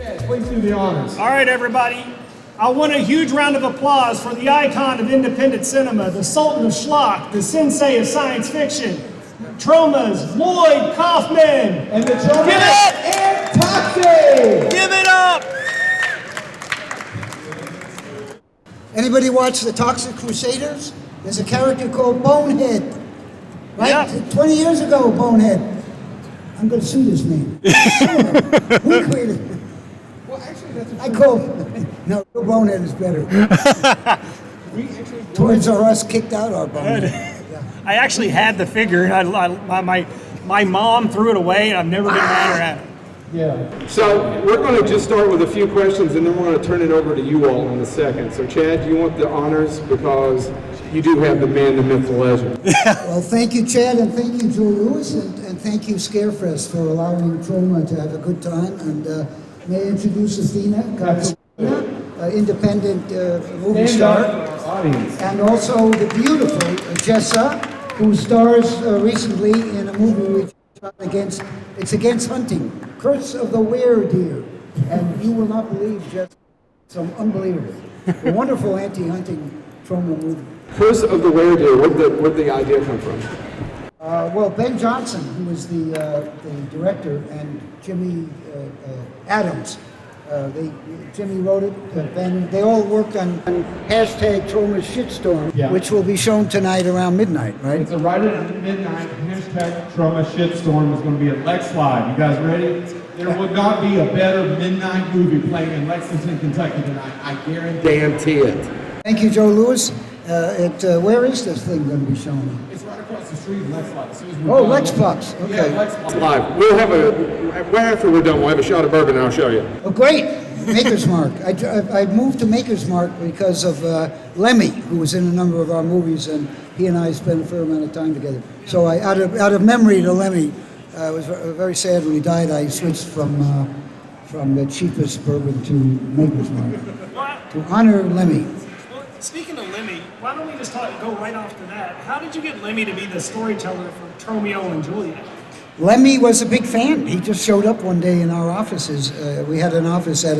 Please do the honors. All right, everybody. I want a huge round of applause for the icon of independent cinema, the Sultan of Schlock, the sensei of science fiction, Troma's Lloyd Kaufman. And the Troma Give it! and Toxie. Give it up! Anybody watch the Toxic Crusaders? There's a character called Bonehead. Right? Yeah. 20 years ago, Bonehead. I'm going to sue this man. We created it. Well, actually, that's a I call no, Bonehead is better. Toys R Us kicked out our Bonehead. I actually had the figure, and my mom threw it away, and I've never been mad at it. Yeah. So we're going to just start with a few questions, and then we're going to turn it over to you all in a second. So Chad, you want the honors because you do have the man, the myth, the legend. Well, thank you, Chad, and thank you, Joe Lewis, and thank you, Scarefest, for allowing Troma to have a good time. And may I introduce Athena, independent movie star, Audience. and also the beautiful Jessa, who stars recently in a movie which against hunting, Curse of the Were-Deer, and you will not believe just some unbelievable, a wonderful anti-hunting Troma movie. Curse of the Were-Deer, where'd the idea come from? Well, Ben Johnson, who was the director, and Jimmy Adams, Jimmy wrote it, Ben, they all worked on hashtag Troma's Shitstorm, Yeah. which will be shown tonight around midnight, right? It's a right at midnight. Hashtag Troma Shitstorm is going to be at Lex Live. You guys ready? There would not be a better midnight movie playing in Lexington, Kentucky tonight. I guarantee it. Thank you, Joe Lewis. Where is this thing going to be shown? It's right across the street, Lex Live. As soon as we're Oh, done, Lexbox. Okay. Yeah, Lex Live. Live. We'll have right after we're done, we'll have a shot of bourbon and I'll show you. Oh, great. Maker's Mark. I moved to Maker's Mark because of Lemmy, who was in a number of our movies, and he and I spent a fair amount of time together. So out of memory to Lemmy, I was very sad when he died. I switched from the cheapest bourbon to Maker's Mark to honor Lemmy. Well, speaking of Lemmy, why don't we just go right off to that? How did you get Lemmy to be the storyteller for Romeo and Juliet? Lemmy was a big fan. He just showed up one day in our offices. We had an office at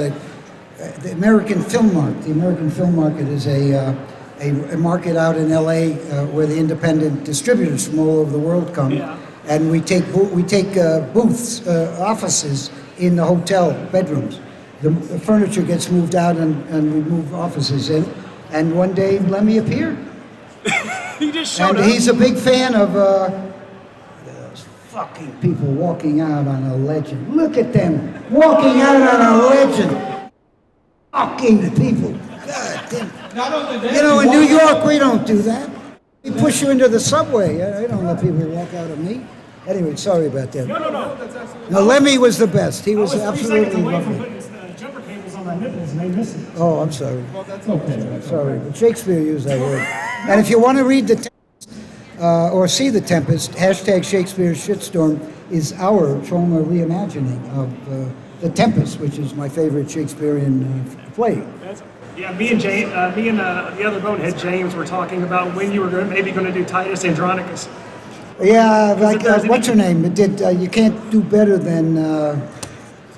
the American Film Mart. The American Film Market is a market out in L.A. Where the independent distributors from all over the world come, and we take booths, offices in the hotel bedrooms. The furniture gets moved out, and we move offices in. And one day, Lemmy appeared. He just showed And up. he's a big fan of those fucking people walking out on a legend. Look at them walking out on a legend. Fucking people. God damn. Not only that, You know, in New York, we don't do that. We push you into the subway. I don't let people walk out of me. Anyway, sorry about that. No, that's absolutely. No, Lemmy was the best. He I was was 3 absolutely seconds away from lovely. putting jumper cables on my nipples, and they missed it. Oh, I'm sorry. Well, that's okay. That's Sorry, but Shakespeare used that word. And if you want to read the Tempest, or see the Tempest, hashtag Shakespeare's Shitstorm is our Troma reimagining of the Tempest, which is my favorite Shakespearean play. Yeah, me and the other bonehead James were talking about when you were maybe going to do Titus Andronicus. Yeah, like there's what's her name? It did. You can't do better than.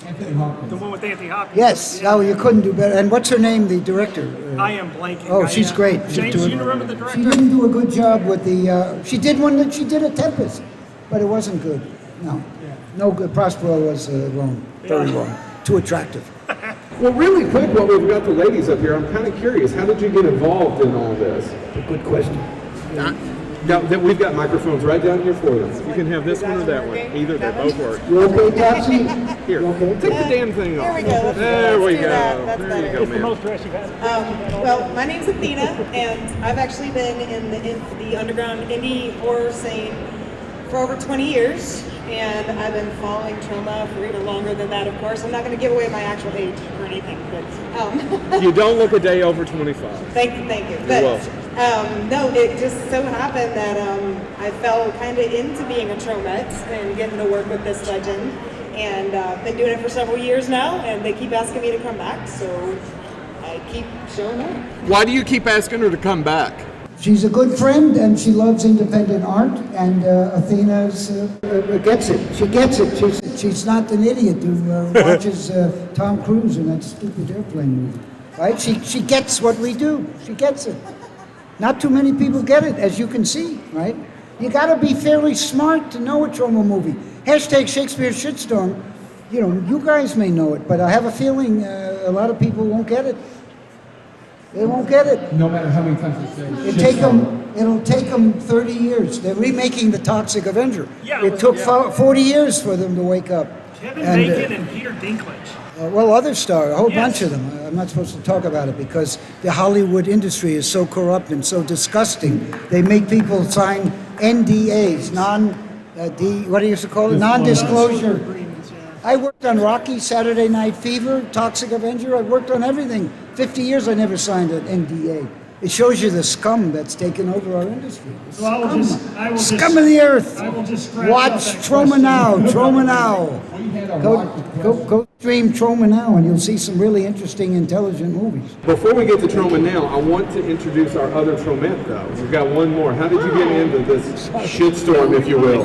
Anthony Hopkins. The one with Anthony Hopkins. Yes. Yeah. Oh, you couldn't do better. And what's her name? The director. I am blanking. Oh, she's great. James, do you remember the She director? didn't do a good job with the. She did one that she did a Tempest, but it wasn't good. No, no good. Prospero was wrong. Very wrong. Too attractive. Well, really quick, while we've got the ladies up here, I'm kind of curious. How did you get involved in all this? Good question. Now, we've got microphones right down here for you. You can have this one or that one. Either, they both work. You okay, Topsy? Here, take the damn thing off. There we go. There we Let's do go. that. That's There you better. go, It's the man. most dress you've had. Well, my name's Athena, and I've actually been in the underground indie horror scene for over 20 years, and I've been following Troma for even longer than that, of course. I'm not going to give away my actual age or anything, but You don't look a day over 25. thank you. But welcome. no, it just so happened that I fell kind of into being a Tromette and getting to work with this legend, and been doing it for several years now, and they keep asking me to come back, so I keep showing up. Why do you keep asking her to come back? She's a good friend, and she loves independent art, and Athena gets it. She gets it. She's she's not an idiot who watches Tom Cruise in that stupid airplane movie, right? She gets what we do. She gets it. Not too many people get it, as you can see, right? You got to be fairly smart to know a Troma movie. Hashtag Shakespeare Shitstorm. You know, you guys may know it, but I have a feeling a lot of people won't get it. They won't get it. No matter how many times you say It'll take them 30 years. They're remaking The Toxic Avenger. Yeah, It took 40 years for them to wake up. Kevin And, Bacon and Peter Dinklage. well, other stars, a whole Yes. bunch of them. I'm not supposed to talk about it because the Hollywood industry is so corrupt and so disgusting. They make people sign NDAs, what do you used to call it? Non-disclosure. Agreements, yeah. I worked on Rocky, Saturday Night Fever, Toxic Avenger. I worked on everything. 50 years I never signed an NDA. It shows you the scum that's taken over our industry. The So I will scum just- of the earth. I will just scratch Watch out that Troma question. Now, Troma Now. We had a Go, lot of questions. go stream Troma Now and you'll see some really interesting, intelligent movies. Before we get to Troma now, I want to introduce our other Tromette, though. We've got one more. How did you get into this shitstorm, if you will?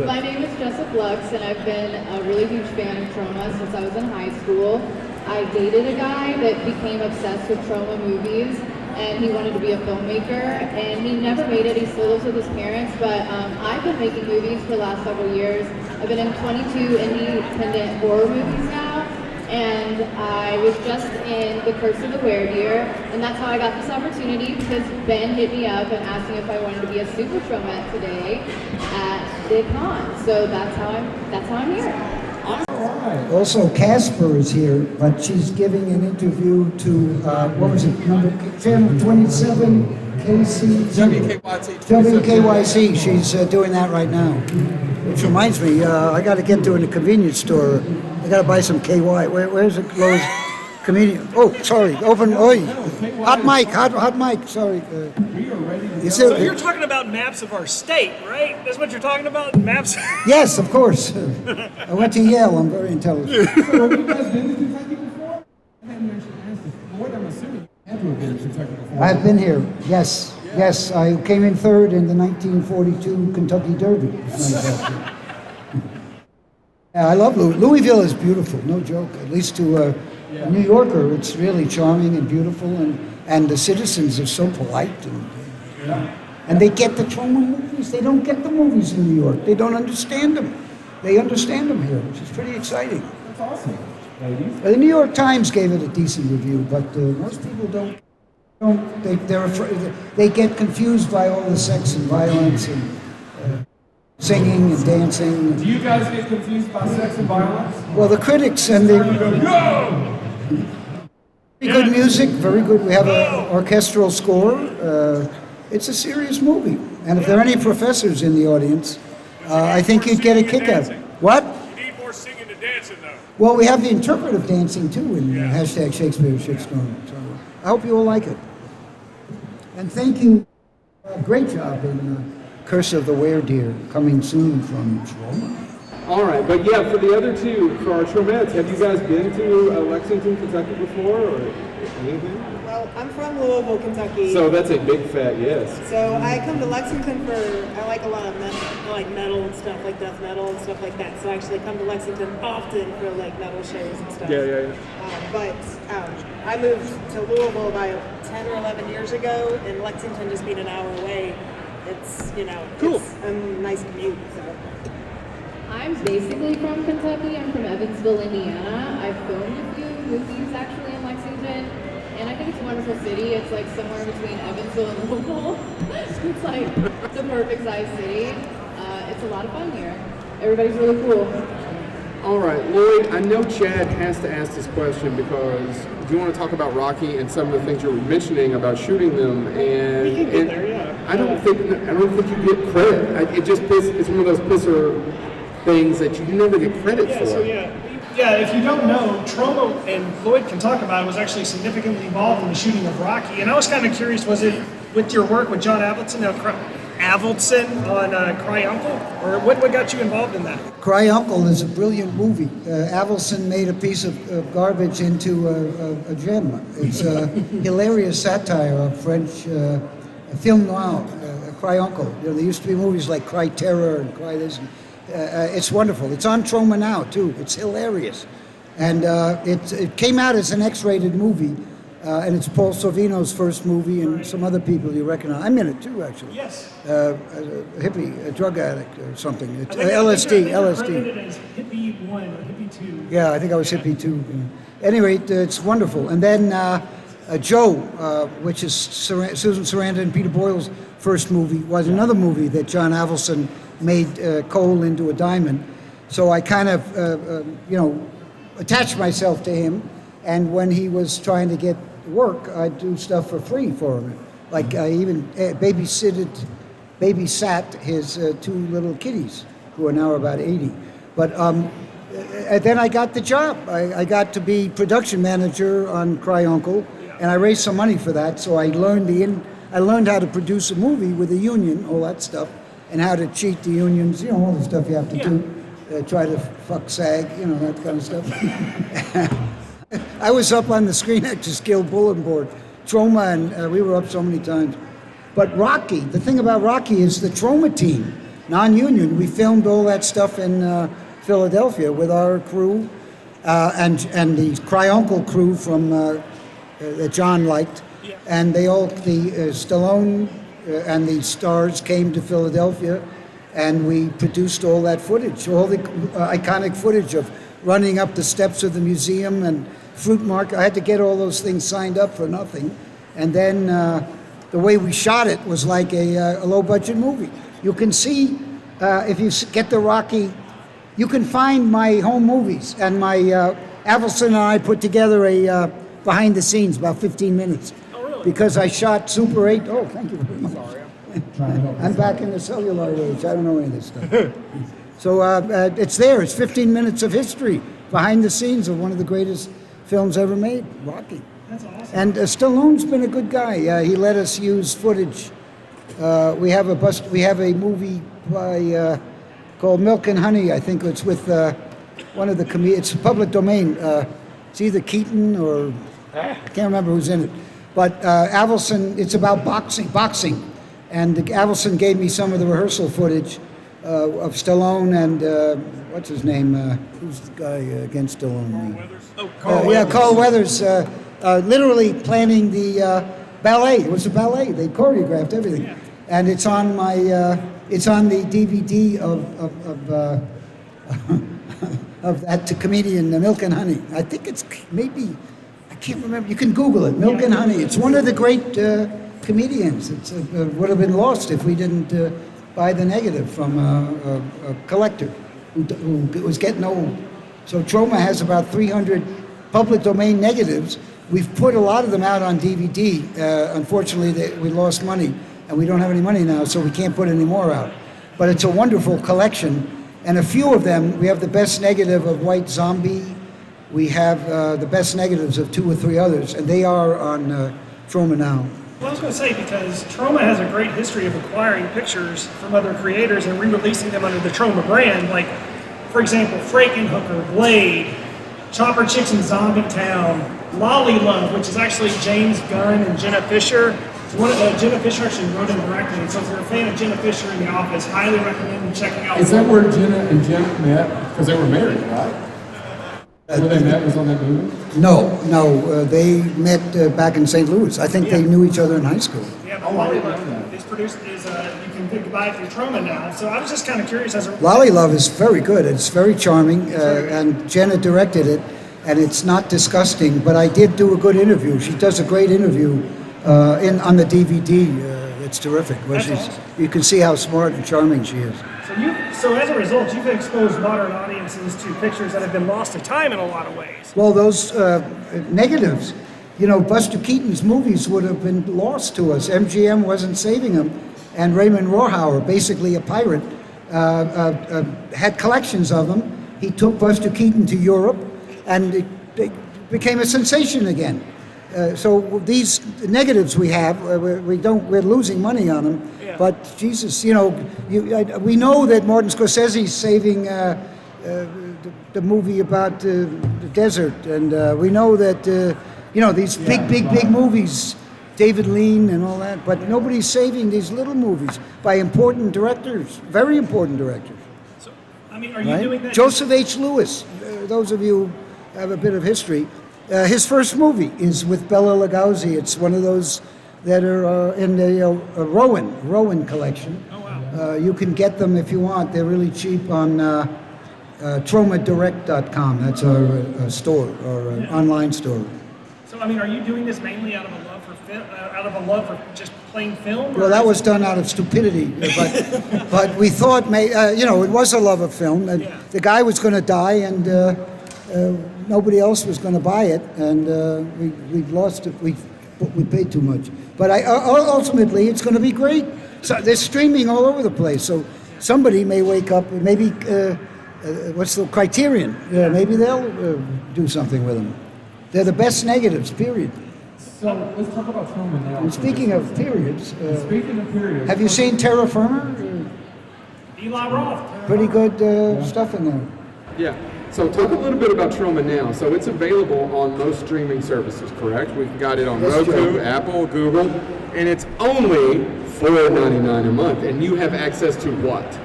My name is Jessica Lux, and I've been a really huge fan of Troma since I was in high school. I dated a guy that became obsessed with Troma movies, and he wanted to be a filmmaker, and he never made it. He still lives with his parents, but I've been making movies for the last several years. I've been in 22 independent horror movies now, and I was just in The Curse of the Werewolf, and that's how I got this opportunity because Ben hit me up and asked me if I wanted to be a super Tromette today at the con. So that's how I'm here. Also, Casper is here, but she's giving an interview to, what was it, channel 27, WKYC. She's doing that right now. Which reminds me, I got to get to a convenience store. I got to buy some KY. Where's the closed convenience? Oh, sorry. Open. Oi. Hot mic. Sorry. We are ready to Is go. So it- you're talking about maps of our state, right? That's what you're talking about? Maps? Yes, of course. I went to Yale. I'm very intelligent. So have you guys been to Kentucky before? I haven't actually asked this. Lloyd, I'm assuming you have been to Kentucky before. I've been here. Yes. Yes. I came in third in the 1942 Kentucky Derby. Yeah, I love Louisville is beautiful, no joke. At least to a New Yorker, it's really charming and beautiful, and the citizens are so polite, and they get the Troma movies. They don't get the movies in New York. They don't understand them. They understand them here, which is pretty exciting. That's awesome, ladies. The New York Times gave it a decent review, but most people don't. They're afraid. They get confused by all the sex and violence and singing and dancing. Do you guys get confused by sex and violence? Well, the critics and the No! very good music, very good. We have an orchestral score. It's a serious movie, and if there are any professors in the audience, I think you'd get a kick out. What? You need more singing and dancing, though. Well, we have the interpretive dancing too in hashtag Shakespeare Shitstorm. So I hope you will like it. And thank you. Great job in Curse of the Werewolf, coming soon from Troma. All right, but yeah, for the other two, for our Tromettes, have you guys been to Lexington, Kentucky before, or anything? Well, I'm from Louisville, Kentucky. So that's a big fat yes. So I come to Lexington I like a lot of metal, I like metal and stuff, like death metal and stuff like that. So I actually come to Lexington often for like metal shows and stuff. Yeah. But I moved to Louisville about 10 or 11 years ago, and Lexington just being an hour away, it's, Cool. it's a nice commute. So. I'm basically from Kentucky. I'm from Evansville, Indiana. I've filmed a few movies actually in Lexington, and I think it's a wonderful city. It's like somewhere between Evansville and Louisville. It's like the perfect size city. It's a lot of fun here. Everybody's really cool. All right, Lloyd, I know Chad has to ask this question because do you want to talk about Rocky and some of the things you were mentioning about shooting them? And, We can get there, yeah. I don't think you get credit. It's one of those pisser things that you never get credit for. Yeah, if you don't know, Troma, and Lloyd can talk about it, was actually significantly involved in the shooting of Rocky. And I was kind of curious, was it with your work with John Avildsen on Cry Uncle? Or what got you involved in that? Cry Uncle is a brilliant movie. Avildsen made a piece of garbage into a gem. It's a hilarious satire of French film noir, Cry Uncle. There used to be movies like Cry Terror and Cry this. It's wonderful. It's on Troma now too. It's hilarious, and it came out as an X-rated movie, and it's Paul Sorvino's first movie, and some other people you recognize. I'm in it too, actually. Yes. A hippie, a drug addict or something. It's I think LSD. you're LSD. credited as Hippie 1 or Hippie 2. Yeah, I think I was hippie too. Anyway, it's wonderful. And then Joe, which is Susan Sarandon and Peter Boyle's first movie, was another movie that John Avildsen made coal into a diamond. So I kind of, attached myself to him. And when he was trying to get work, I'd do stuff for free for him. Like I even babysat his two little kiddies, who are now about 80. But and then I got the job. I got to be production manager on Cry Uncle, and I raised some money for that. So I learned how to produce a movie with a union, all that stuff, and how to cheat the unions. All the stuff you have to do. Try to fuck SAG, that kind of stuff. I was up on the Screen Actors Guild bulletin board, Troma, and we were up so many times. But Rocky, the thing about Rocky is the Troma team, non-union. We filmed all that stuff in Philadelphia with our crew and the Cry Uncle crew from that John liked, and the Stallone and the stars came to Philadelphia, and we produced all that footage, all the iconic footage of running up the steps of the museum and Fruit Market. I had to get all those things signed up for nothing, and then the way we shot it was like a low-budget movie. You can see if you get the Rocky. You can find my home movies, and my Avildsen and I put together a behind the scenes, about 15 minutes. Oh, really? Because I shot Super 8. Oh, thank you very much. I'm back in the celluloid age. I don't know any of this stuff. So it's there. It's 15 minutes of history behind the scenes of one of the greatest films ever made, Rocky. That's awesome. And Stallone's been a good guy. He let us use footage. We have a movie by. Called Milk and Honey. I think it's with one of the comedians. It's public domain. It's either Keaton or I can't remember who's in it. But Avildsen, it's about boxing. And Avildsen gave me some of the rehearsal footage of Stallone and what's his name? Who's the guy against Stallone? Carl Weathers. Literally planning the ballet. It was a ballet. They choreographed everything, and it's on my. It's on the DVD of that comedian, Milk and Honey. I think it's maybe, I can't remember. You can Google it, Milk and Honey. It's one of the great comedians. It would have been lost if we didn't buy the negative from a collector who was getting old. So Troma has about 300 public domain negatives. We've put a lot of them out on DVD. Unfortunately, we lost money. And we don't have any money now, so we can't put any more out. But it's a wonderful collection. And a few of them, we have the best negative of White Zombie. We have the best negatives of 2 or 3 others, and they are on Troma now. Well, I was going to say, because Troma has a great history of acquiring pictures from other creators and re-releasing them under the Troma brand. Like, for example, Frankenhooker, Blade, Chopper Chicks in Zombie Town, Lolly Love, which is actually James Gunn and Jenna Fisher. Jenna Fisher actually wrote and directed it, so if you're a fan of Jenna Fisher in The Office, highly recommend checking out. Is that where Jenna and Jen met? Because they were married, right? Where they met was on that movie? No, they met back in St. Louis. I think they knew each other in high school. Yeah, but Lolly Love is produced, you can buy it through Troma now, so I was just kind of curious as a... Lolly Love is very good. It's very charming, and Jenna directed it, and it's not disgusting, but I did do a good interview. She does a great interview on the DVD. It's terrific. Where Awesome. You can see how smart and charming she is. So as a result, you've exposed modern audiences to pictures that have been lost to time in a lot of ways. Well, those negatives, Buster Keaton's movies would have been lost to us. MGM wasn't saving them, and Raymond Rohrauer, basically a pirate, had collections of them. He took Buster Keaton to Europe, and it became a sensation again. So these negatives we have, we're losing money on them. Yeah. But Jesus, we know that Martin Scorsese's saving the movie about the desert, and we know that these big movies, David Lean and all that. But nobody's saving these little movies by important directors, very important directors. I mean, are you right? doing that? Joseph H. Lewis, those of you who have a bit of history, his first movie is with Bela Lugosi. It's one of those that are in the Rowan collection. Oh, wow. You can get them if you want. They're really cheap on traumadirect.com. That's our store, or online store. So, I mean, are you doing this mainly out of a love for just plain film? Well, that was done out of stupidity, but we thought, it was a love of film. And Yeah. the guy was going to die, and nobody else was going to buy it, and we lost it. We paid too much. But ultimately, it's going to be great. So they're streaming all over the place. So somebody may wake up, maybe what's the Criterion? Yeah, maybe they'll do something with them. They're the best negatives. Period. So let's talk about Troma now. And speaking of periods, Speaking of periods, have you seen Terra Firma? Eli Roth. Pretty good stuff in there. Yeah. So talk a little bit about Troma Now. So it's available on most streaming services, correct? We've got it on Yes, Roku, Joe. Apple, Google, and it's only $4.99 a month. And you have access to what?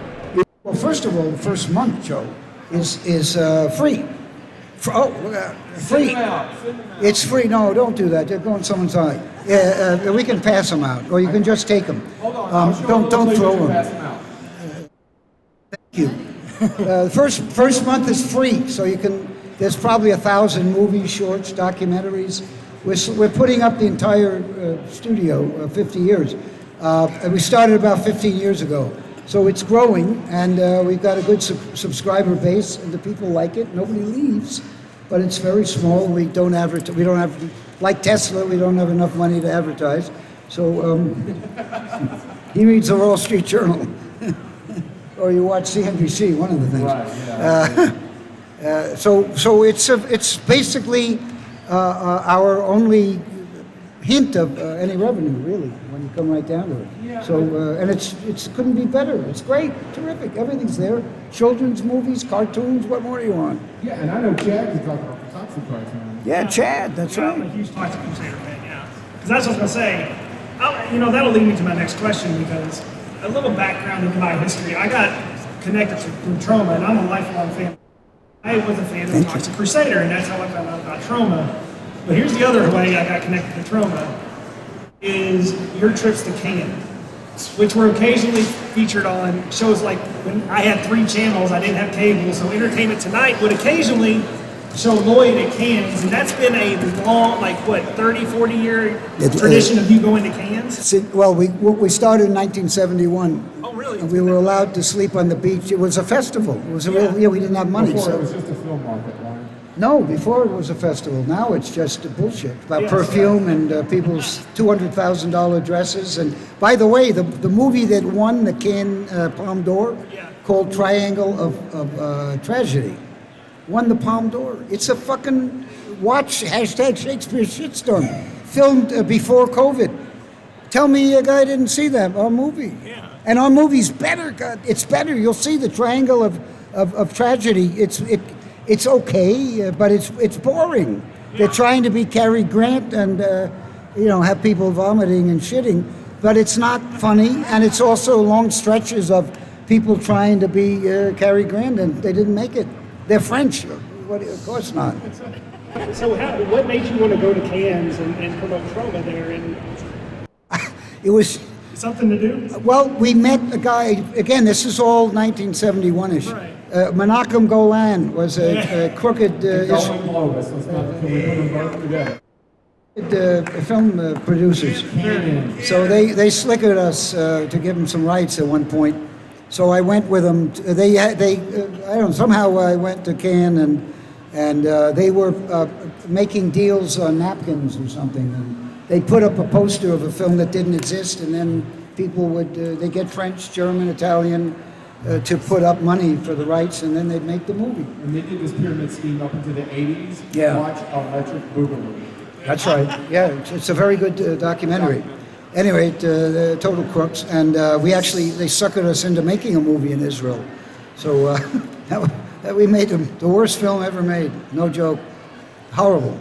Well, first of all, the first month, Joe, is free. Free. It's free. No, don't do that. They're going someone's eye. We can pass them out, or you can just take them. hold on. Don't throw them. Pass them out. Thank you. First month is free, so you can. There's probably 1,000 movies, shorts, documentaries. We're putting up the entire studio, 50 years. We started about 15 years ago, so it's growing, and we've got a good subscriber base, and the people like it. Nobody leaves, but it's very small. We don't advertise. We don't have, like Tesla, we don't have enough money to advertise. So he reads the Wall Street Journal. Or you watch CNBC, one of the things. Right, yeah. So it's basically our only hint of any revenue, really, when you come right down to it. Yeah. So and it couldn't be better. It's great, terrific. Everything's there. Children's movies, cartoons. What more do you want? Yeah, and I know Chad can talk about the Toxic cartoon. Yeah, Chad. That's Yeah, I'm a right. huge Toxic Crusader fan, yeah. Because that's what I was going to say. That'll lead me to my next question, because a little background into my history. I got connected through Troma, and I'm a lifelong fan. I was a fan of Toxic Crusader, and that's how I found out about Troma. But here's the other way I got connected to Troma, is your trips to Cannes, which were occasionally featured on shows like when I had 3 channels, I didn't have cable, so Entertainment Tonight would occasionally show Lloyd at Cannes, and that's been a long, 30, 40-year tradition of you going to Cannes? Well, we started in 1971. Oh, really? And we were allowed to sleep on the beach. It was a festival. It was a real. Yeah, we didn't have money. Before So it was just a film market, right? no, before it was a festival. Now it's just bullshit about Yes. perfume and people's $200,000 dresses. And by the way, the movie that won the Cannes Palme d'Or, Yeah. called Triangle of Tragedy, won the Palme d'Or. It's a fucking #Shakespeare shitstorm, filmed before COVID. Tell me a guy didn't see that, our movie. Yeah. And our movie's better, God. It's better. You'll see the Triangle of Tragedy. It's okay, but it's boring. They're trying to be Cary Grant and have people vomiting and shitting, but it's not funny. And it's also long stretches of people trying to be Cary Grant, and they didn't make it. They're French. Of course not. So what made you want to go to Cannes and promote Troma there? And It was. something to do? Well, we met a guy, again, this is all 1971-ish. Right. Menachem Golan was a crooked Going Globus. Let's not, can we put them both together? film producers. Canyon. So they slickered us to give them some rights at one point. So I went with them. I don't know, somehow I went to Cannes, and they were making deals on napkins or something. And they put up a poster of a film that didn't exist, and then people would, they get French, German, Italian to put up money for the rights, and then they'd make the movie. And they did this pyramid scheme up into the 80s. Yeah. Watch Electric Boogaloo. That's right. Yeah, it's a very good documentary. Anyway, they're total crooks, and they suckered us into making a movie in Israel. So we made the worst film ever made. No joke. Horrible.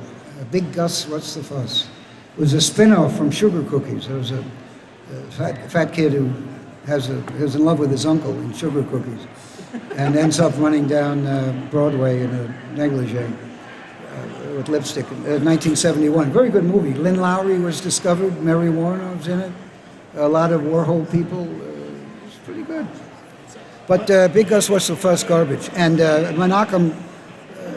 Big Gus, what's the fuss? It was a spin-off from Sugar Cookies. There was a fat kid who was in love with his uncle in Sugar Cookies. and ends up running down Broadway in a negligee with lipstick. 1971, very good movie. Lynn Lowry was discovered. Mary Warner was in it. A lot of Warhol people. It's pretty good. But Big Gus Whistle Fuss garbage. And Menachem.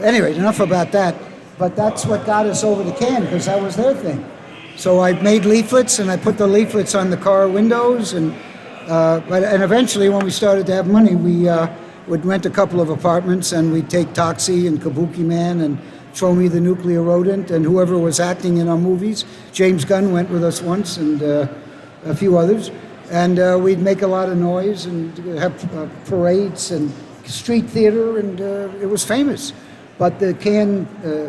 Anyway, enough about that. But that's what got us over to Cannes, because that was their thing. So I made leaflets, and I put the leaflets on the car windows, and eventually, when we started to have money, we would rent a couple of apartments, and we'd take Toxie and Kabuki Man and Tromy the Nuclear Rodent and whoever was acting in our movies. James Gunn went with us once, and a few others, and we'd make a lot of noise and have parades and street theater, and it was famous. But the Cannes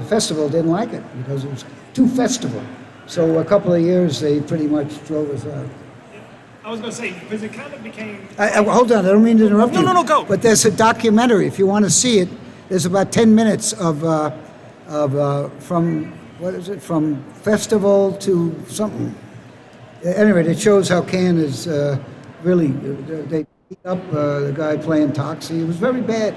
Festival didn't like it because it was too festival. So a couple of years, they pretty much drove us out. I was going to say, because it kind of became... Hold on, I don't mean to interrupt you. No, go. But there's a documentary, if you want to see it. There's about 10 minutes of from, what is it, from festival to something. Anyway, it shows how Cannes is really, they beat up the guy playing Toxie. It was very bad.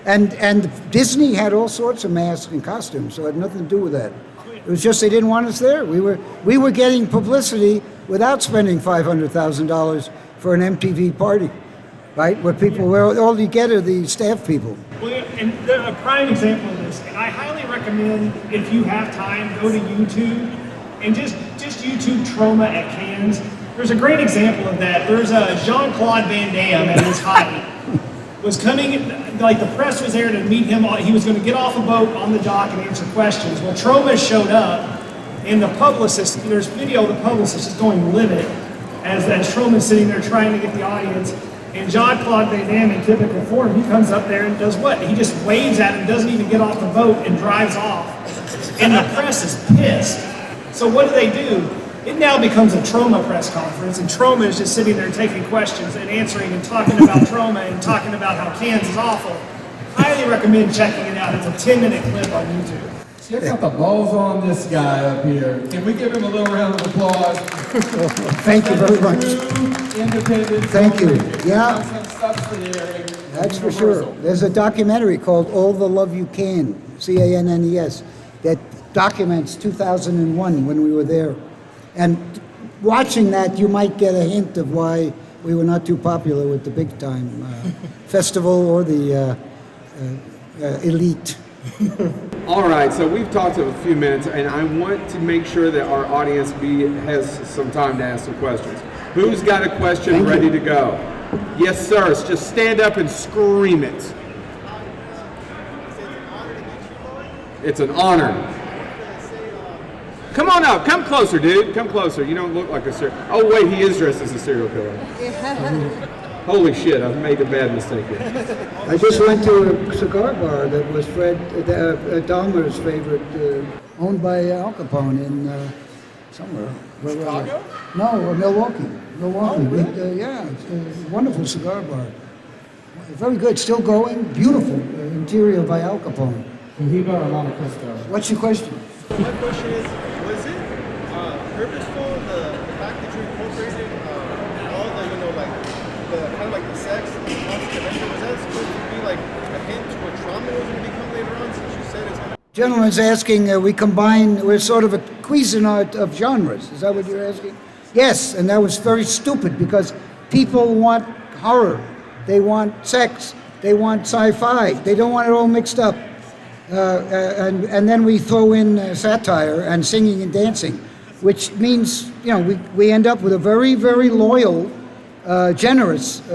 And Disney had all sorts of masks and costumes, so it had nothing to do with that. It was just they didn't want us there. We were getting publicity without spending $500,000 for an MTV party, right? Where people, where all you get are the staff people. Well, and a prime example of this, and I highly recommend, if you have time, go to YouTube and just YouTube Troma at Cannes. There's a great example of that. There's a Jean-Claude Van Damme at his height was coming, like the press was there to meet him. He was going to get off a boat on the dock and answer questions. Well, Troma showed up, and the publicist, there's video of the publicist just going livid as Troma's sitting there trying to get the audience. And Jean-Claude Van Damme, in typical form, he comes up there and does what? He just waves at him, doesn't even get off the boat, and drives off. And the press is pissed. So what do? It now becomes a Troma press conference, and Troma is just sitting there taking questions and answering and talking about Troma and talking about how Cannes is awful. Highly recommend checking it out. It's a 10-minute clip on YouTube. Check out the balls on this guy up here. Can we give him a little round of applause? Thank you very much. Independent. Thank you. Yeah. Subsidiary. That's for sure. There's a documentary called All the Love You Can, C-A-N-N-E-S, that documents 2001 when we were there. And watching that, you might get a hint of why we were not too popular with the big time festival or the elite. All right, so we've talked for a few minutes, and I want to make sure that our audience has some time to ask some questions. Who's got a question ready to go? Yes, sir. Just stand up and scream it. It's an honor. Come on up. Come closer, dude. Come closer. You don't look like a serial... Oh, wait, he is dressed as a serial killer. Holy shit, I've made a bad mistake here. I just went to a cigar bar that was Fred Dahmer's favorite, owned by Al Capone in somewhere. Chicago? No, Milwaukee. Oh, really? Yeah, it's a wonderful cigar bar. Very good, still going. Beautiful interior by Al Capone. Cohiba or Monte Cristo? What's your question? My question is, was it purposeful, the fact that you incorporated all the, the kind of like the sex, the constant adventure, was that supposed to be like a hint to what trauma was going to become later on, since you said it's going to... Gentleman's asking, we're sort of a Cuisinart of genres. Is that what you're asking? Yes, and that was very stupid because people want horror. They want sex. They want sci-fi. They don't want it all mixed up. And then we throw in satire and singing and dancing, which means, we end up with a very, very loyal, generous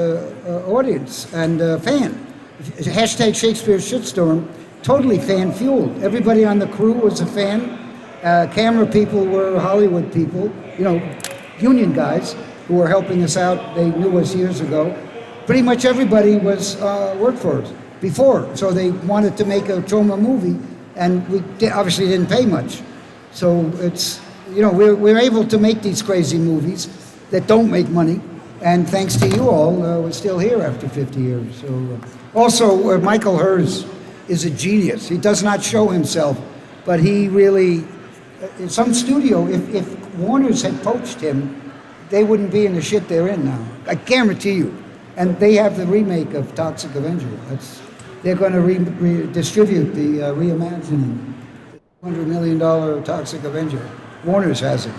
audience and fan. Hashtag Shakespeare shitstorm, totally fan-fueled. Everybody on the crew was a fan. Camera people were Hollywood people, union guys who were helping us out. They knew us years ago. Pretty much everybody was worked for us before, so they wanted to make a Troma movie, and we obviously didn't pay much. So it's, we're able to make these crazy movies that don't make money, and thanks to you all, we're still here after 50 years. So, also, Michael Hers is a genius. He does not show himself, but he really, in some studio, if Warner's had poached him, they wouldn't be in the shit they're in now. I guarantee you. And they have the remake of Toxic Avenger. They're going to distribute the reimagining. $100 million Toxic Avenger. Warner's has it.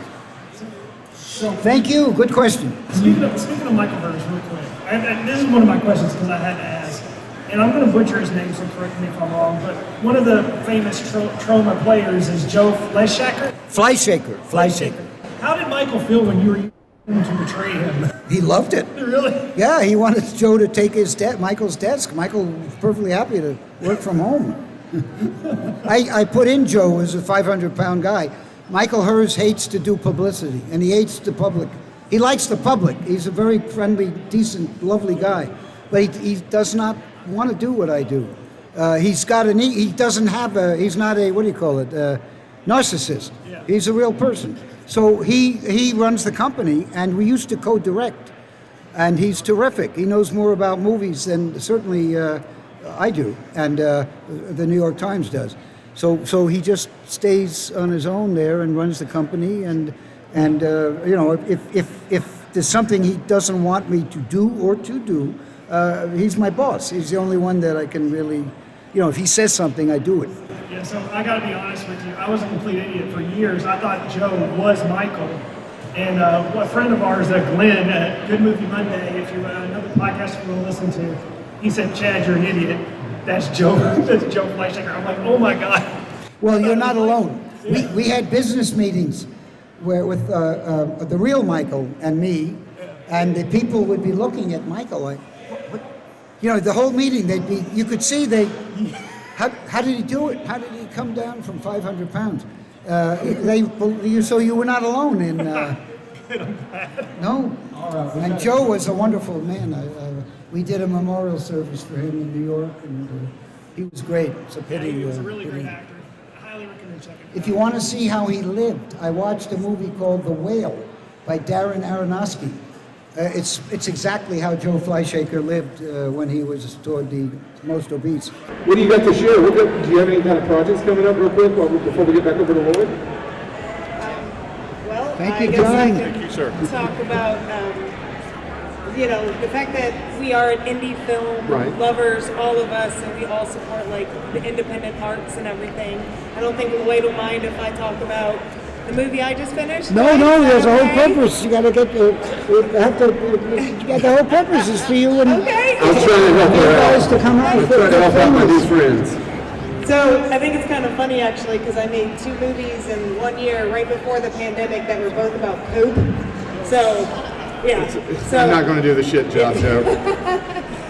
Thank you. Good question. Speaking of Michael Burns, real quick, this is one of my questions because I had to ask, and I'm going to butcher his name, so correct me if I'm wrong, but one of the famous Troma players is Joe Fleischacker. Fleischacker. How did Michael feel when you were to betray him? He loved it. Really? Yeah, he wanted Joe to take Michael's desk. Michael was perfectly happy to work from home. I put in Joe as a 500-pound guy. Michael Hers hates to do publicity, and he hates the public. He likes the public. He's a very friendly, decent, lovely guy, but he does not want to do what I do. He's not a, what do you call it, narcissist. Yeah. He's a real person. So he runs the company, and we used to co-direct, and he's terrific. He knows more about movies than certainly I do, and the New York Times does. So he just stays on his own there and runs the company, and you know, if there's something he doesn't want me to do, he's my boss. He's the only one that I can really, you know, if he says something, I do it. Yeah, so I got to be honest with you. I was a complete idiot for years. I thought Joe was Michael. And a friend of ours, Glenn, at Good Movie Monday, if you another podcast you want to listen to, he said, "Chad, you're an idiot. That's Joe. That's Joe Fleischacker." I'm like, oh my god. Well, you're not alone. We had business meetings with the real Michael and me, and the people would be looking at Michael like, what? You know, the whole meeting, you could see how did he do it? How did he come down from 500 pounds? So you were not alone in. No. And Joe was a wonderful man. We did a memorial service for him in New York, and he was great. It's a pity. He was a really great actor. I highly recommend checking it out. If you want to see how he lived, I watched a movie called The Whale by Darren Aronofsky. It's exactly how Joe Fleischacker lived when he was toward the most obese. What do you got to share? Do you have any kind of projects coming up real quick before we get back over to Lloyd? Well, Thank I you, guess I John. can Thank you, sir. talk about, you know, the fact that we are an indie film Right. lovers, all of us, and we all support like the independent arts and everything. I don't think Lloyd will mind if I talk about the movie I just finished. No, right? no, Is that there's a whole okay? purpose. You got to get the whole purpose is for you and Okay. I was trying to help you her guys out. to come out I was with trying to help out my new films. friends. So I think it's kind of funny actually because I made 2 movies in 1 year right before the pandemic that were both about poop. So yeah. I'm not going to do the shit job, Joe.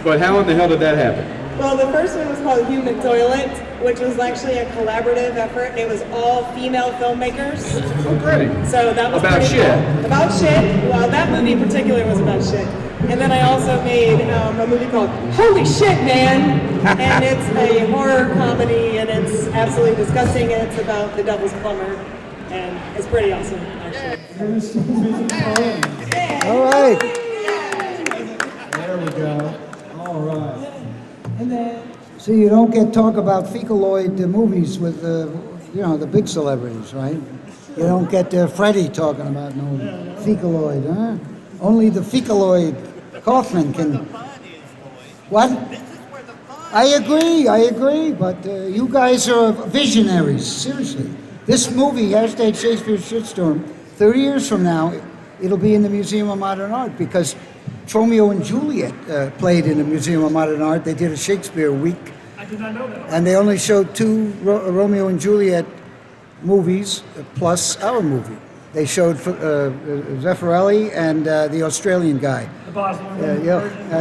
But how in the hell did that happen? Well, the first one was called Human Toilet, which was actually a collaborative effort. It was all female filmmakers. Oh, great. So that was About pretty shit. cool. About shit. Well, that movie in particular was about shit. And then I also made a movie called Holy Shit, Man! And it's a horror comedy, and it's absolutely disgusting, and it's about the Devil's Plumber. And it's pretty awesome, actually. All right. There we go. All right. So you don't get talk about Fecaloid movies with the big celebrities, right? You don't get Freddie talking about no Fecaloid, huh? Only the Fecaloid Kaufman can. What? I agree, but you guys are visionaries, seriously. This movie, hashtag Shakespeare's Shitstorm, 30 years from now, it'll be in the Museum of Modern Art because Romeo and Juliet played in the Museum of Modern Art. They did a Shakespeare week, I did not know that. and they only showed 2 Romeo and Juliet movies plus our movie. They showed Zeffirelli and the Australian guy. The Bosnian version.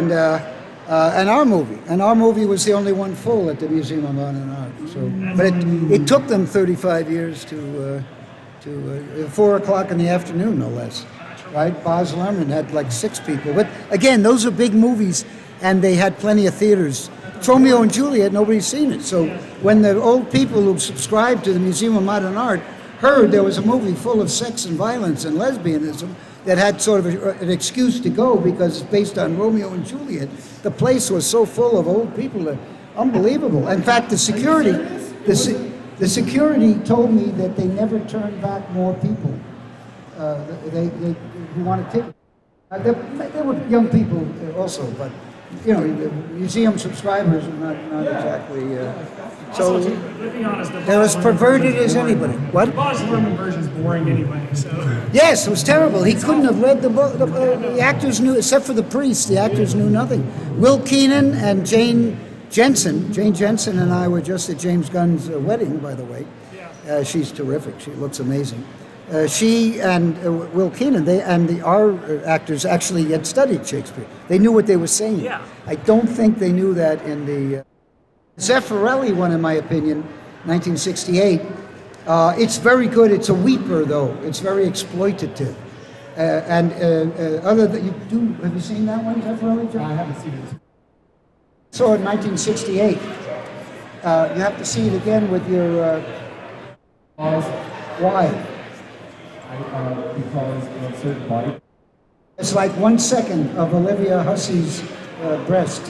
And our movie. And our movie was the only one full at the Museum of Modern Art. So, but it took them 35 years to 4 o'clock in the afternoon, no less. Right? Baz Luhrmann had like 6 people. But again, those are big movies, and they had plenty of theaters. Romeo and Juliet, nobody's seen it. So when the old people who subscribed to the Museum of Modern Art heard there was a movie full of sex and violence and lesbianism that had sort of an excuse to go because it's based on Romeo and Juliet, the place was so full of old people that unbelievable. In fact, the security told me that they never turned back more people. They want a ticket. There were young people also, but you know, the museum subscribers are not exactly. Also, So to be honest, the they're as Baz Luhrmann perverted version's as boring. anybody. What? The Baz Luhrmann version's boring anyway, so. Yes, it was terrible. He couldn't have read the book. The actors knew, except for the priest, the actors knew nothing. Will Keenan and Jane Jensen and I were just at James Gunn's wedding, by the way. She's terrific. She looks amazing. She and Will Keenan, our actors actually had studied Shakespeare. They knew what they were saying. Yeah. I don't think they knew that in the Zeffirelli one, in my opinion, 1968. It's very good. It's a weeper, though. It's very exploitative. Other than have you seen that one, Zeffirelli, John? I haven't seen it. Saw it in 1968. You have to see it again with your. Why? Because of certain body. It's like 1 second of Olivia Hussey's breast.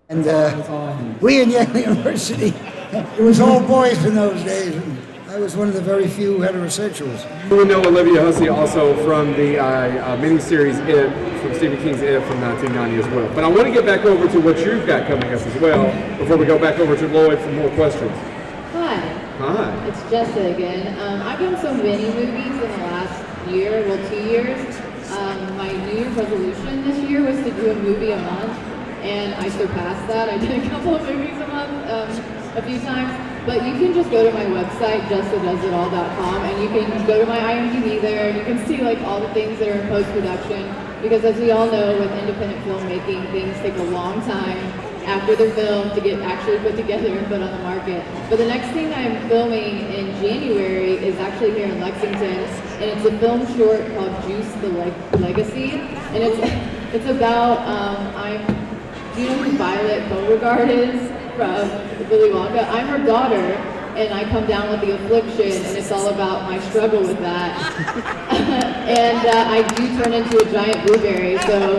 And That's all I need. we in Yale University, it was all boys in those days. And I was one of the very few heterosexuals. You will know Olivia Hussey also from the miniseries It, from Stephen King's It from 1990 as well. But I want to get back over to what you've got coming up as well before we go back over to Lloyd for more questions. Hi, Hi. it's Jessa again. I've done so many movies in the last year, 2 years. My New Year's resolution this year was to do a movie a month, and I surpassed that. I did a couple of movies a month a few times, but you can just go to my website, justsadoesitall.com, and you can go to my IMDb there, and you can see like all the things that are in post-production, because as we all know, with independent filmmaking, things take a long time after they're filmed to get actually put together and put on the market. But the next thing I'm filming in January is actually here in Lexington, and it's a film short called Juice the Legacy, and it's about do you know who Violet Beauregard is from Willy Wonka? I'm her daughter, and I come down with the affliction, and it's all about my struggle with that. And I do turn into a giant blueberry, so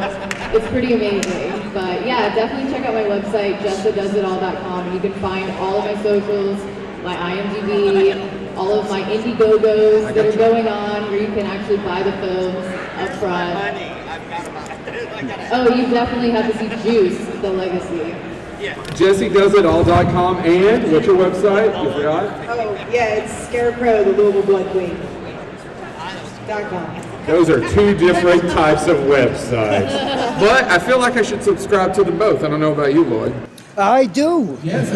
it's pretty amazing. But yeah, definitely check out my website, justsadoesitall.com, and you can find all of my socials, my IMDb, all of my Indiegogos that are going on, where you can actually buy the films up front. Oh, you definitely have to see Juice, the Legacy. JessieDoesItAll.com, and what's your website? You forgot? Oh, yeah, it's Scarecrow, the Louisville Blood Queen. .com. Those are two different types of websites. But I feel like I should subscribe to them both. I don't know about you, Lloyd. I do. Yes,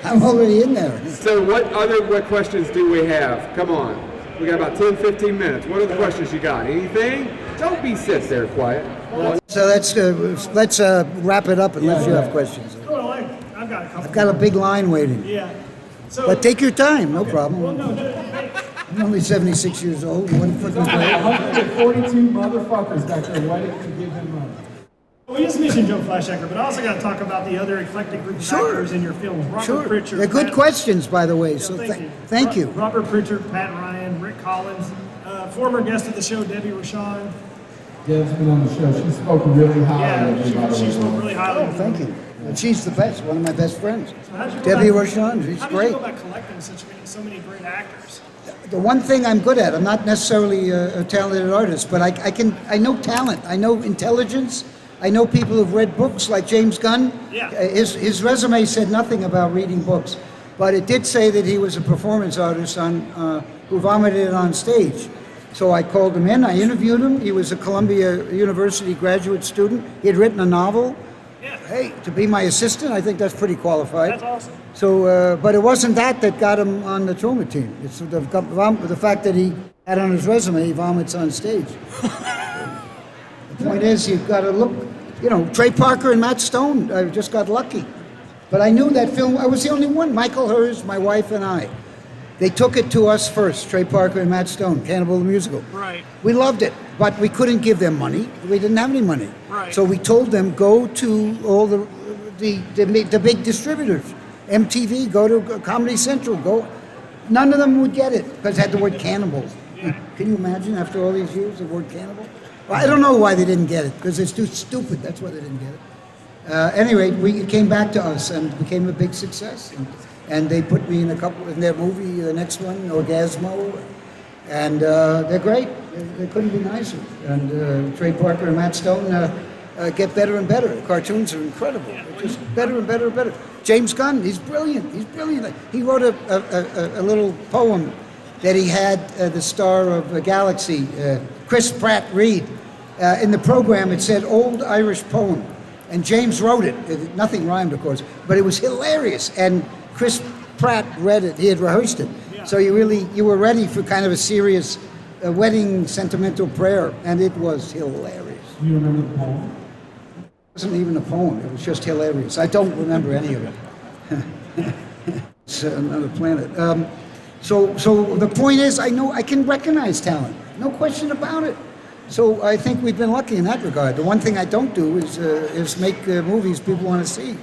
I'm already in there. So what questions do we have? Come on. We got about 10, 15 minutes. What are the questions you got? Anything? Don't be sit there quiet. So let's wrap it up unless you have questions. Well, I've got a couple. I've got a big line waiting. Yeah. So, But take your time, no problem. well, no, I'm only 76 years old. One foot in the grave. 142 motherfuckers back there waiting to give him money. we just mentioned Joe Flashacker, but I also got to talk about the other eclectic group of Sure. actors in your films. Robert Sure. Pritchard. They're good Pat- questions, by the way. So Thank you. thank you. Robert Pritchard, Pat Ryan, Rick Collins, former guest of the show, Debbie Rochon. Deb's been on the show. She spoke really highly of you, by the She way. spoke really highly. Oh, thank you. And she's the best, one of my best friends. How'd you go Debbie about- Rochon, she's How did great. you go about collecting so many great actors? The one thing I'm good at, I'm not necessarily a talented artist, but I know talent, I know intelligence, I know people who've read books like James Gunn. Yeah. His resume said nothing about reading books, but it did say that he was a performance artist who vomited on stage. So I called him in, I interviewed him. He was a Columbia University graduate student. He had written a novel. Yeah. Hey, to be my assistant, I think that's pretty qualified. That's awesome. So, but it wasn't that got him on the trauma team. It's the fact that he had on his resume, he vomits on stage. The point is, you've got to look, Trey Parker and Matt Stone, I just got lucky. But I knew that film, I was the only one, Michael Hers, my wife and I. They took it to us first, Trey Parker and Matt Stone, Cannibal the Musical. Right. We loved it, but we couldn't give them money. We didn't have any money. Right. So we told them, go to all the big distributors. MTV, go to Comedy Central, go. None of them would get it because it had the word cannibal. Can you imagine after all these years the word cannibal? Well, I don't know why they didn't get it because it's too stupid. That's why they didn't get it. Anyway, it came back to us and became a big success. And they put me in their movie, the next one, Orgasmo. And they're great. They couldn't be nicer. And Trey Parker and Matt Stone get better and better. The cartoons are incredible. They're just better and better and better. James Gunn, he's brilliant. He's brilliant. He wrote a little poem that he had the star of the Galaxy, Chris Pratt, read. In the program, it said Old Irish Poem. And James wrote it. Nothing rhymed, of course, but it was hilarious. And Chris Pratt read it. He had rehearsed it. Yeah. So you were ready for kind of a serious wedding sentimental prayer, and it was hilarious. Do you remember the poem? It wasn't even a poem. It was just hilarious. I don't remember any of it. It's another planet. So the point is, I can recognize talent. No question about it. So I think we've been lucky in that regard. The one thing I don't do is make movies people want to see.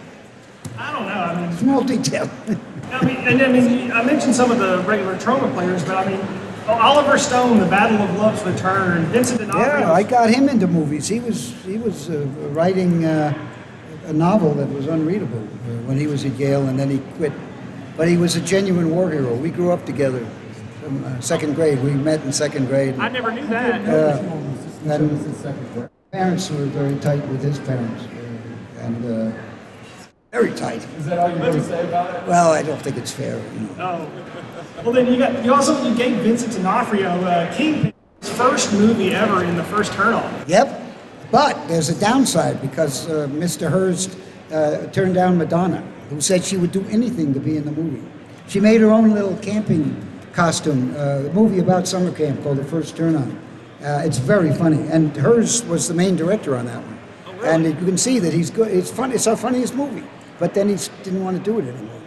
I don't know. I mean, Small detail. I mentioned some of the regular Troma players, but I mean, Oliver Stone, The Battle of Love's Return, Vincent D'Onofrio. Yeah, I got him into movies. He was writing a novel that was unreadable when he was at Yale, and then he quit. But he was a genuine war hero. We grew up together from second grade. We met in second grade. I never knew that. And parents were very tight with his parents, and very tight. Is that all you're going to say about it? Well, I don't think it's fair. Oh. Well, then you also gave Vincent D'Onofrio Kingpin, his first movie ever in the first turn-on. Yep, but there's a downside because Mr. Hearst turned down Madonna, who said she would do anything to be in the movie. She made her own little camping costume, a movie about summer camp called The First Turn On. It's very funny, and Hearst was the main director on that one. Oh, really? And you can see that he's good. It's fun. It's our funniest movie, but then he didn't want to do it anymore.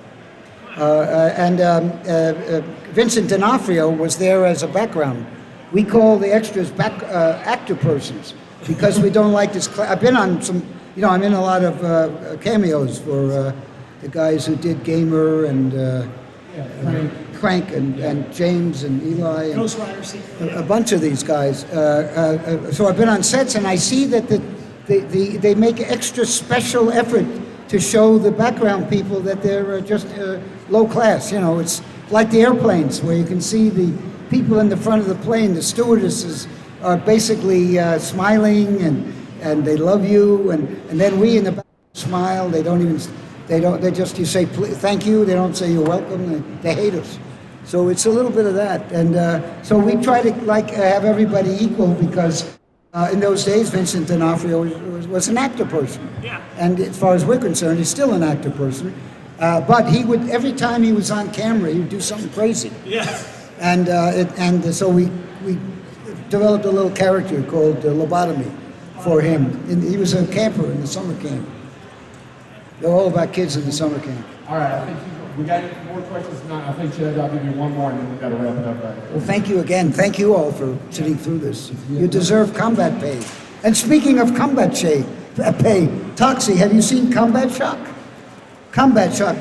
Vincent D'Onofrio was there as a background. We call the extras actor persons because we don't like this. I've been on some, I'm in a lot of cameos for the guys who did Gamer and Crank and James and Eli and Ghost Rider sequel. a bunch of these guys. So I've been on sets and I see that they make extra special effort to show the background people that they're just low class. It's like the airplanes where you can see the people in the front of the plane, the stewardesses are basically smiling and they love you, and then we in the back smile. You say thank you, they don't say you're welcome, they hate us. So it's a little bit of that, and so we try to have everybody equal because in those days, Vincent D'Onofrio was an actor person. Yeah. And as far as we're concerned, he's still an actor person. But he would, every time he was on camera, he would do something crazy. Yeah. And so we developed a little character called Lobotomy for him. And he was a camper in the summer camp. They're all about kids in the summer camp. All right, I think we got more questions tonight. I think, Chad, I'll give you one more, and then we've got to wrap it up right here. Well, thank you again. Thank you all for sitting through this. You deserve combat pay. And speaking of combat pay, Toxie, have you seen Combat Shock? Combat Shock,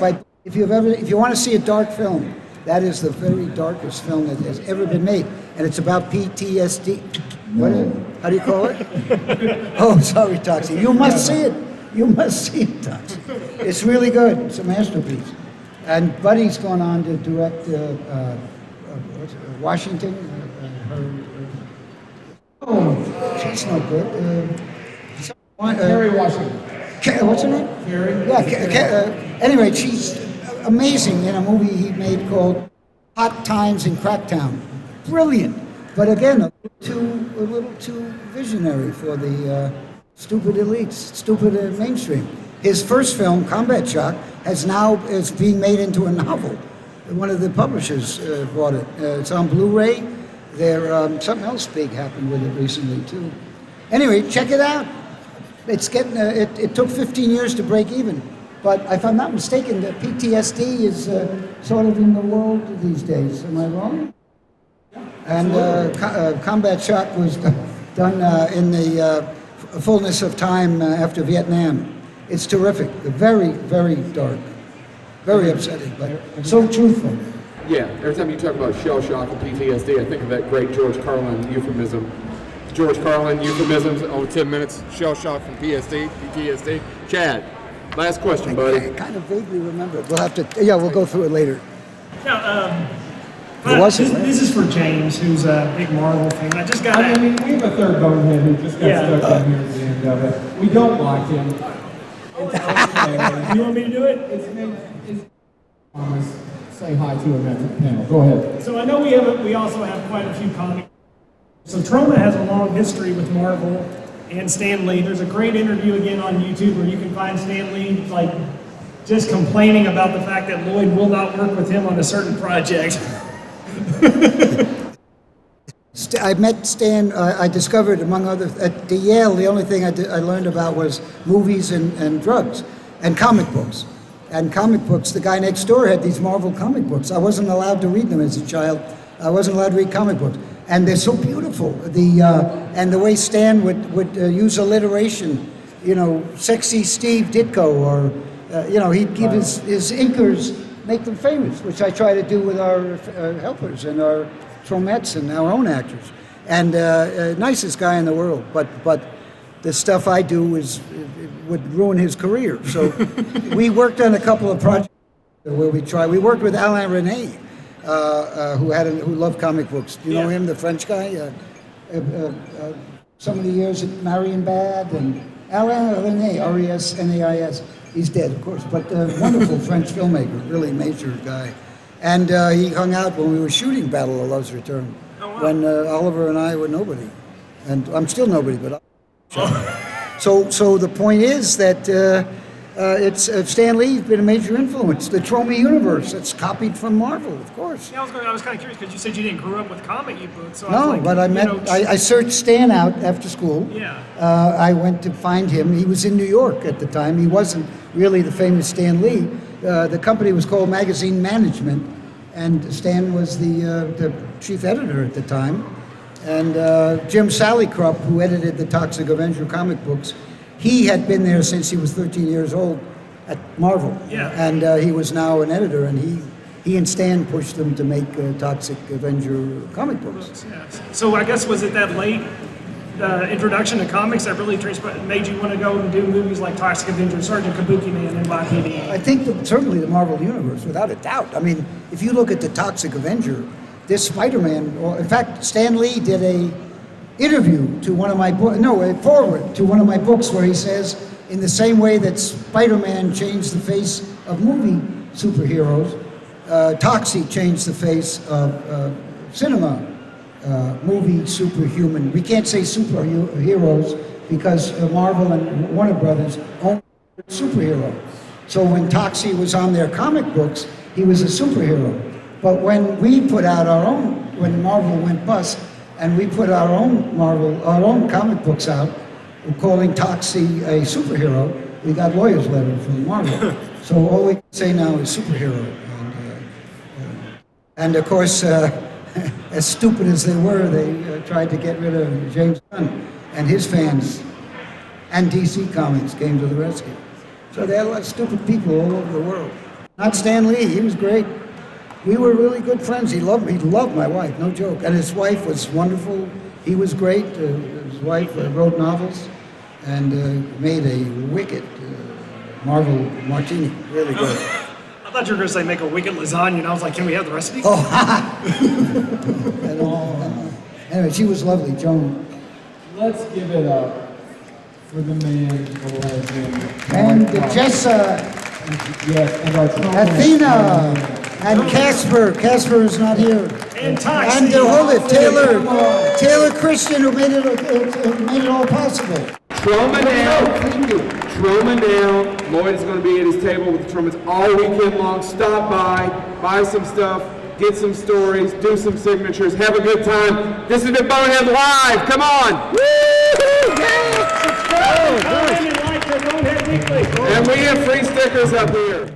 if you want to see a dark film, that is the very darkest film that has ever been made, and it's about PTSD. How do you call it? Oh, sorry, Toxie. You must see it. You must see it, Toxie. It's really good. It's a masterpiece. And Buddy's gone on to direct Washington. She's no good. Kerry Washington. What's her name? Kerry? Yeah. Anyway, she's amazing in a movie he made called Hot Times in Cracktown. Brilliant. But again, a little too visionary for the stupid elites, stupid mainstream. His first film, Combat Shock, is being made into a novel. One of the publishers bought it. It's on Blu-ray. Something else big happened with it recently too. Anyway, check it out. It's getting. It took 15 years to break even, but if I'm not mistaken, the PTSD is sort of in the world these days. Am I wrong? And Combat Shock was done in the fullness of time after Vietnam. It's terrific. Very, very dark. Very upsetting, but so truthful. Yeah, every time you talk about shell shock and PTSD, I think of that great George Carlin euphemism. George Carlin euphemisms, 10 minutes, shell shock from PTSD. Chad, last question, buddy. I kind of vaguely remember it. We'll go through it later. Now, But wasn't. this is for James, who's a big Marvel fan. I just got I mean, we have a third bonehead who just got Yeah. stuck in here at the end of it. We don't like him. It's okay. You want me to do it? It's Thomas. Say hi to him at the panel. Go ahead. So I know we also have quite a few comics. So Troma has a long history with Marvel and Stan Lee. There's a great interview again on YouTube where you can find Stan Lee like just complaining about the fact that Lloyd will not work with him on a certain project. I met Stan, I discovered, among other, at the Yale, the only thing I learned about was movies and drugs and comic books. And comic books, the guy next door had these Marvel comic books. I wasn't allowed to read them as a child. I wasn't allowed to read comic books. And they're so beautiful. And the way Stan would use alliteration, you know, sexy Steve Ditko, or, he'd give his inkers, make them famous, which I try to do with our helpers and our Tromettes and our own actors. And nicest guy in the world, but the stuff I do would ruin his career. So we worked on a couple of projects where we worked with Alain Resnais, who loved comic books. Do you know him, the French guy? Some of the years at Marienbad, and Alain Resnais, R-E-S-N-A-I-S. He's dead, of course, but a wonderful French filmmaker, really major guy. And he hung out when we were shooting Battle of Love's Return, when Oliver and I were nobody. And I'm still nobody, but So the point is that Stan Lee's been a major influence. The Troma universe, it's copied from Marvel, of course. Yeah, I was kind of curious because you said you didn't grow up with comic books. So I No, was like, but I searched Stan out after school. Yeah. I went to find him. He was in New York at the time. He wasn't really the famous Stan Lee. The company was called Magazine Management, and Stan was the chief editor at the time. And Jim Salicrup, who edited the Toxic Avenger comic books, he had been there since he was 13 years old at Marvel. Yeah. And he was now an editor, and he and Stan pushed them to make Toxic Avenger comic books. Yeah. So I guess was it that late introduction to comics that really made you want to go and do movies like Toxic Avenger, Sergeant Kabuki Man, NYPD? I think certainly the Marvel Universe, without a doubt. I mean, if you look at the Toxic Avenger, this Spider-Man, or in fact, Stan Lee did a interview to one of my books, a foreword to one of my books where he says, in the same way that Spider-Man changed the face of movie superheroes, Toxic changed the face of cinema movie superhuman. We can't say superheroes because Marvel and Warner Brothers own superhero. So when Toxic was on their comic books, he was a superhero. But when we put out when Marvel went bust, and we put our own comic books out, calling Toxic a superhero, we got lawyers' letters from Marvel. So all we can say now is superhero. And of course, as stupid as they were, they tried to get rid of James Gunn and his fans, and DC Comics came to the rescue. So they had a lot of stupid people all over the world. Not Stan Lee, he was great. We were really good friends. He loved my wife, no joke. And his wife was wonderful. He was great. His wife wrote novels and made a wicked Marvel martini, really good. I thought you were going to say make a wicked lasagna, and I was like, can we have the recipe? Oh, anyway, she was lovely, Joan. Let's give it up for the man, the legend, And Jessa, yes, and our Troma Athena, and Casper. Casper is not here. And Toxic. And Taylor Christian, who made it all possible. Troma now, thank you. Troma now. Lloyd is going to be at his table with the Tromas all weekend long. Stop by, buy some stuff, get some stories, do some signatures, have a good time. This has been Boneheads Live. Come on. Woo! And we have free stickers up here.